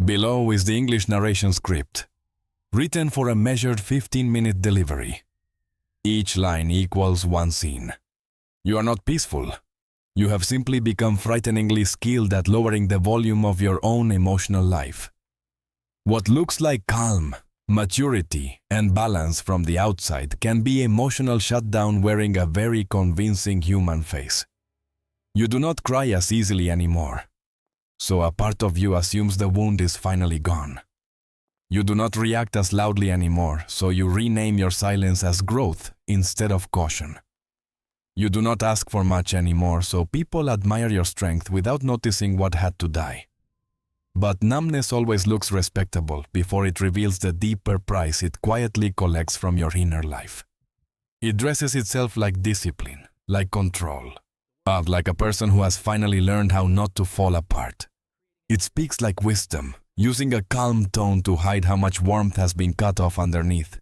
Below is the English narration script, written for a measured 15-minute delivery. Each line equals one scene. You are not peaceful. You have simply become frighteningly skilled at lowering the volume of your own emotional life. What looks like calm, maturity, and balance from the outside can be emotional shutdown wearing a very convincing human face. You do not cry as easily anymore, so a part of you assumes the wound is finally gone. You do not react as loudly anymore, so you rename your silence as growth instead of caution. You do not ask for much anymore, so people admire your strength without noticing what had to die. But numbness always looks respectable before it reveals the deeper price it quietly collects from your inner life. It dresses itself like discipline, like control, like a person who has finally learned how not to fall apart. It speaks like wisdom, using a calm tone to hide how much warmth has been cut off underneath.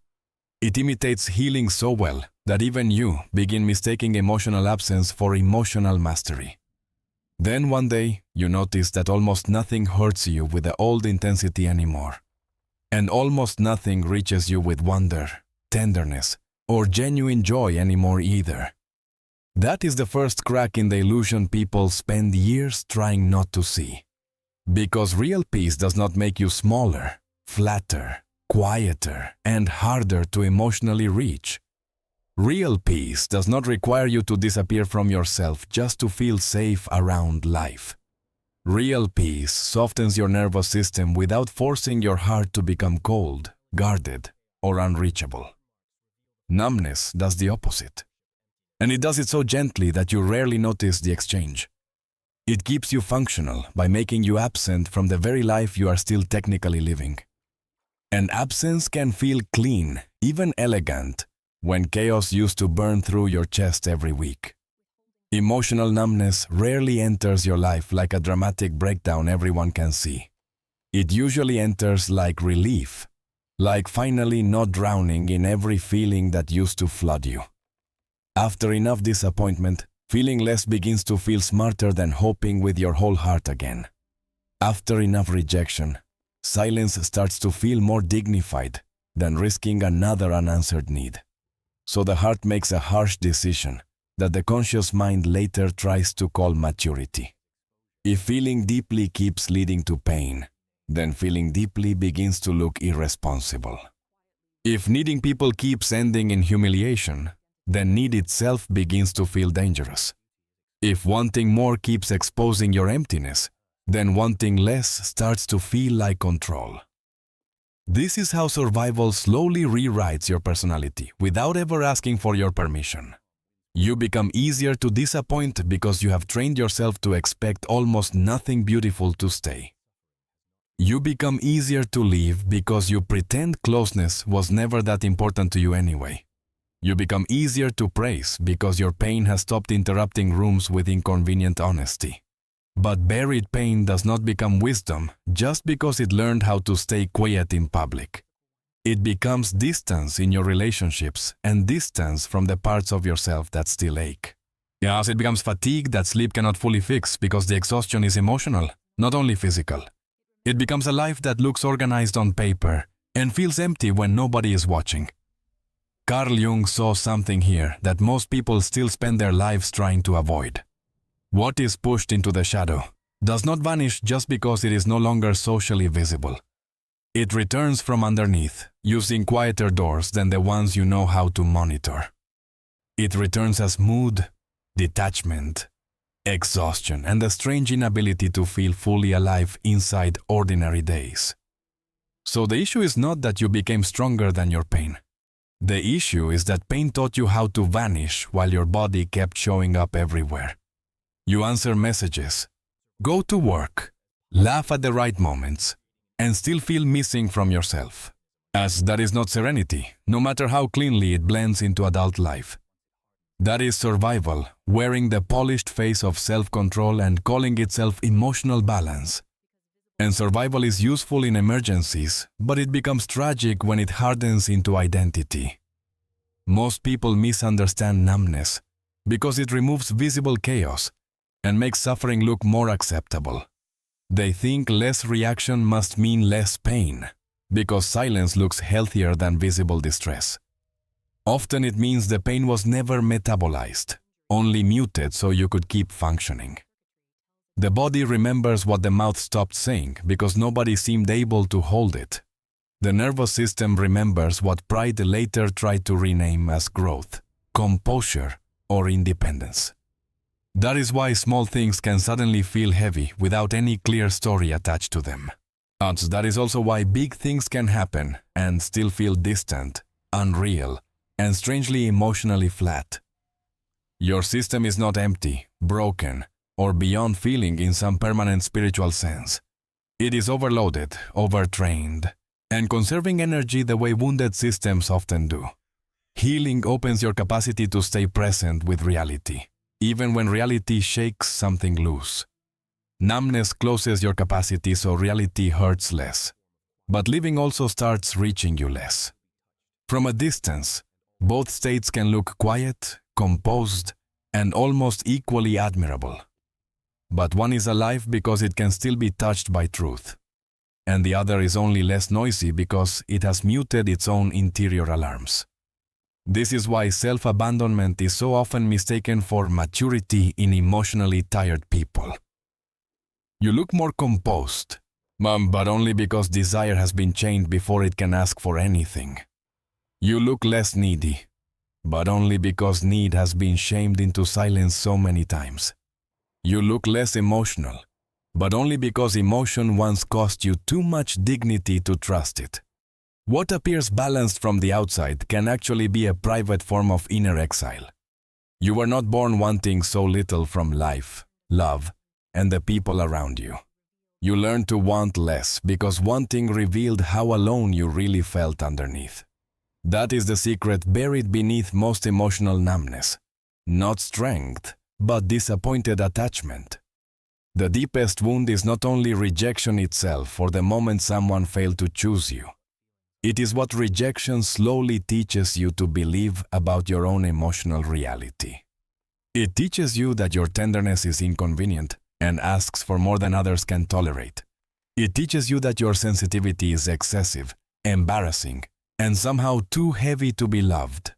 It imitates healing so well that even you begin mistaking emotional absence for emotional mastery. Then one day, you notice that almost nothing hurts you with the old intensity anymore. And almost nothing reaches you with wonder, tenderness, or genuine joy anymore either. That is the first crack in the illusion people spend years trying not to see. Because real peace does not make you smaller, flatter, quieter, and harder to emotionally reach. Real peace does not require you to disappear from yourself just to feel safe around life. Real peace softens your nervous system without forcing your heart to become cold, guarded, or unreachable. Numbness does the opposite. And it does it so gently that you rarely notice the exchange. It keeps you functional by making you absent from the very life you are still technically living. And absence can feel clean, even elegant, when chaos used to burn through your chest every week. Emotional numbness rarely enters your life like a dramatic breakdown everyone can see. It usually enters like relief, like finally not drowning in every feeling that used to flood you. After enough disappointment, feeling less begins to feel smarter than hoping with your whole heart again. After enough rejection, silence starts to feel more dignified than risking another unanswered need. So the heart makes a harsh decision that the conscious mind later tries to call maturity. If feeling deeply keeps leading to pain, then feeling deeply begins to look irresponsible. If needing people keeps ending in humiliation, then need itself begins to feel dangerous. If wanting more keeps exposing your emptiness, then wanting less starts to feel like control. This is how survival slowly rewrites your personality without ever asking for your permission. You become easier to disappoint because you have trained yourself to expect almost nothing beautiful to stay. You become easier to leave because you pretend closeness was never that important to you anyway. You become easier to praise because your pain has stopped interrupting rooms with inconvenient honesty. But buried pain does not become wisdom just because it learned how to stay quiet in public. It becomes distance in your relationships and distance from the parts of yourself that still ache. Yes, it becomes fatigue that sleep cannot fully fix because the exhaustion is emotional, not only physical. It becomes a life that looks organized on paper and feels empty when nobody is watching. Carl Jung saw something here that most people still spend their lives trying to avoid. What is pushed into the shadow does not vanish just because it is no longer socially visible. It returns from underneath, using quieter doors than the ones you know how to monitor. It returns as mood, detachment, exhaustion, and a strange inability to feel fully alive inside ordinary days. So the issue is not that you became stronger than your pain. The issue is that pain taught you how to vanish while your body kept showing up everywhere. You answer messages, go to work, laugh at the right moments, and still feel missing from yourself. As that is not serenity, no matter how cleanly it blends into adult life. That is survival, wearing the polished face of self-control and calling itself emotional balance. And survival is useful in emergencies, but it becomes tragic when it hardens into identity. Most people misunderstand numbness because it removes visible chaos and makes suffering look more acceptable. They think less reaction must mean less pain, because silence looks healthier than visible distress. Often it means the pain was never metabolized, only muted so you could keep functioning. The body remembers what the mouth stopped saying because nobody seemed able to hold it. The nervous system remembers what pride later tried to rename as growth, composure, or independence. That is why small things can suddenly feel heavy without any clear story attached to them. And that is also why big things can happen and still feel distant, unreal, and strangely emotionally flat. Your system is not empty, broken, or beyond feeling in some permanent spiritual sense. It is overloaded, overtrained, and conserving energy the way wounded systems often do. Healing opens your capacity to stay present with reality, even when reality shakes something loose. Numbness closes your capacity so reality hurts less, but living also starts reaching you less. From a distance, both states can look quiet, composed, and almost equally admirable. But one is alive because it can still be touched by truth, and the other is only less noisy because it has muted its own interior alarms. This is why self-abandonment is so often mistaken for maturity in emotionally tired people. You look more composed, but only because desire has been chained before it can ask for anything. You look less needy, but only because need has been shamed into silence so many times. You look less emotional, but only because emotion once cost you too much dignity to trust it. What appears balanced from the outside can actually be a private form of inner exile. You were not born wanting so little from life, love, and the people around you. You learned to want less because wanting revealed how alone you really felt underneath. That is the secret buried beneath most emotional numbness. Not strength, but disappointed attachment. The deepest wound is not only rejection itself or the moment someone failed to choose you. It is what rejection slowly teaches you to believe about your own emotional reality. It teaches you that your tenderness is inconvenient and asks for more than others can tolerate. It teaches you that your sensitivity is excessive, embarrassing, and somehow too heavy to be loved.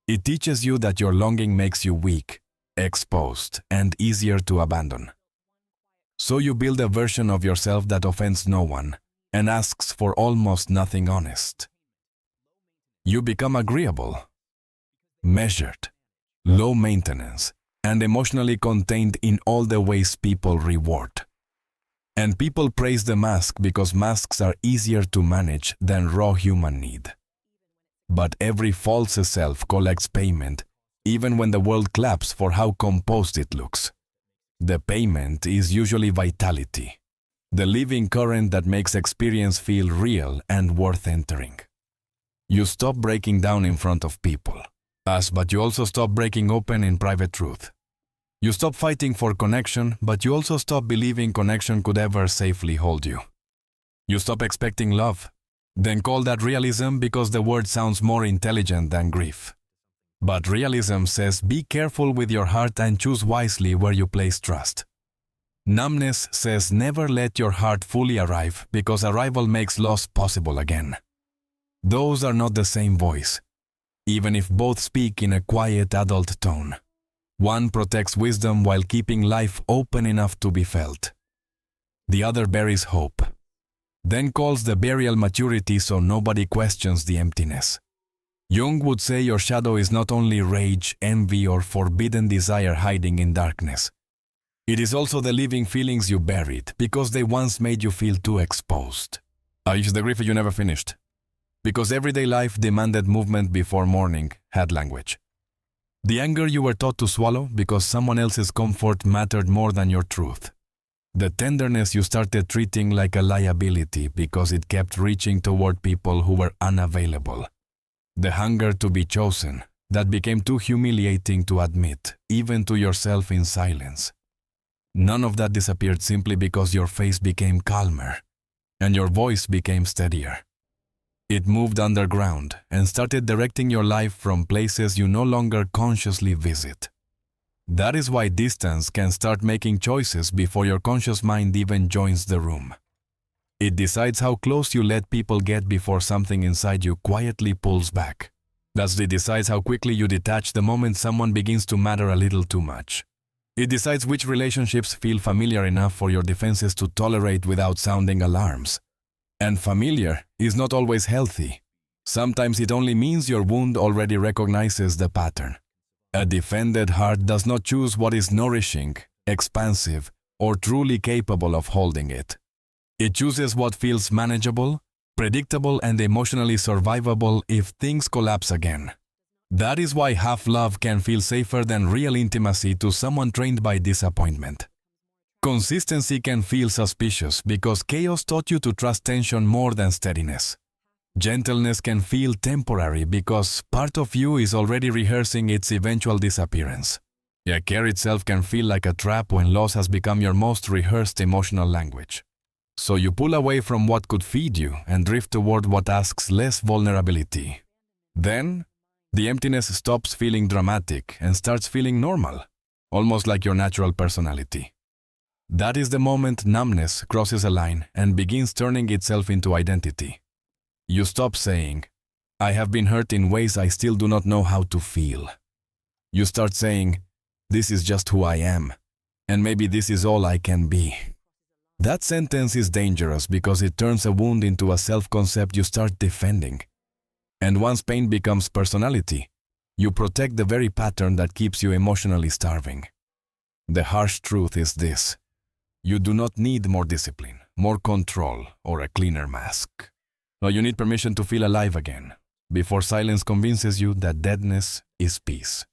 It teaches you that your longing makes you weak, exposed, and easier to abandon. So you build a version of yourself that offends no one and asks for almost nothing honest. You become agreeable, measured, low maintenance, and emotionally contained in all the ways people reward. And people praise the mask because masks are easier to manage than raw human need. But every false self collects payment, even when the world claps for how composed it looks. The payment is usually vitality, the living current that makes experience feel real and worth entering. You stop breaking down in front of people, but you also stop breaking open in private truth. You stop fighting for connection, but you also stop believing connection could ever safely hold you. You stop expecting love, then call that realism because the word sounds more intelligent than grief. But realism says be careful with your heart and choose wisely where you place trust. Numbness says never let your heart fully arrive because arrival makes loss possible again. Those are not the same voice, even if both speak in a quiet adult tone. One protects wisdom while keeping life open enough to be felt. The other buries hope, then calls the burial maturity so nobody questions the emptiness. Jung would say your shadow is not only rage, envy, or forbidden desire hiding in darkness. It is also the living feelings you buried because they once made you feel too exposed. It's the grief you never finished. Because everyday life demanded movement before morning had language. The anger you were taught to swallow because someone else's comfort mattered more than your truth. The tenderness you started treating like a liability because it kept reaching toward people who were unavailable. The hunger to be chosen that became too humiliating to admit, even to yourself in silence. None of that disappeared simply because your face became calmer and your voice became steadier. It moved underground and started directing your life from places you no longer consciously visit. That is why distance can start making choices before your conscious mind even joins the room. It decides how close you let people get before something inside you quietly pulls back. Thus, it decides how quickly you detach the moment someone begins to matter a little too much. It decides which relationships feel familiar enough for your defenses to tolerate without sounding alarms. And familiar is not always healthy. Sometimes it only means your wound already recognizes the pattern. A defended heart does not choose what is nourishing, expansive, or truly capable of holding it. It chooses what feels manageable, predictable, and emotionally survivable if things collapse again. That is why half love can feel safer than real intimacy to someone trained by disappointment. Consistency can feel suspicious because chaos taught you to trust tension more than steadiness. Gentleness can feel temporary because part of you is already rehearsing its eventual disappearance. Yet care itself can feel like a trap when loss has become your most rehearsed emotional language. So you pull away from what could feed you and drift toward what asks less vulnerability. Then, the emptiness stops feeling dramatic and starts feeling normal, almost like your natural personality. That is the moment numbness crosses a line and begins turning itself into identity. You stop saying, "I have been hurt in ways I still do not know how to feel." You start saying, "This is just who I am, and maybe this is all I can be." That sentence is dangerous because it turns a wound into a self-concept you start defending. And once pain becomes personality, you protect the very pattern that keeps you emotionally starving. The harsh truth is this: you do not need more discipline, more control, or a cleaner mask. No, you need permission to feel alive again, before silence convinces you that deadness is peace.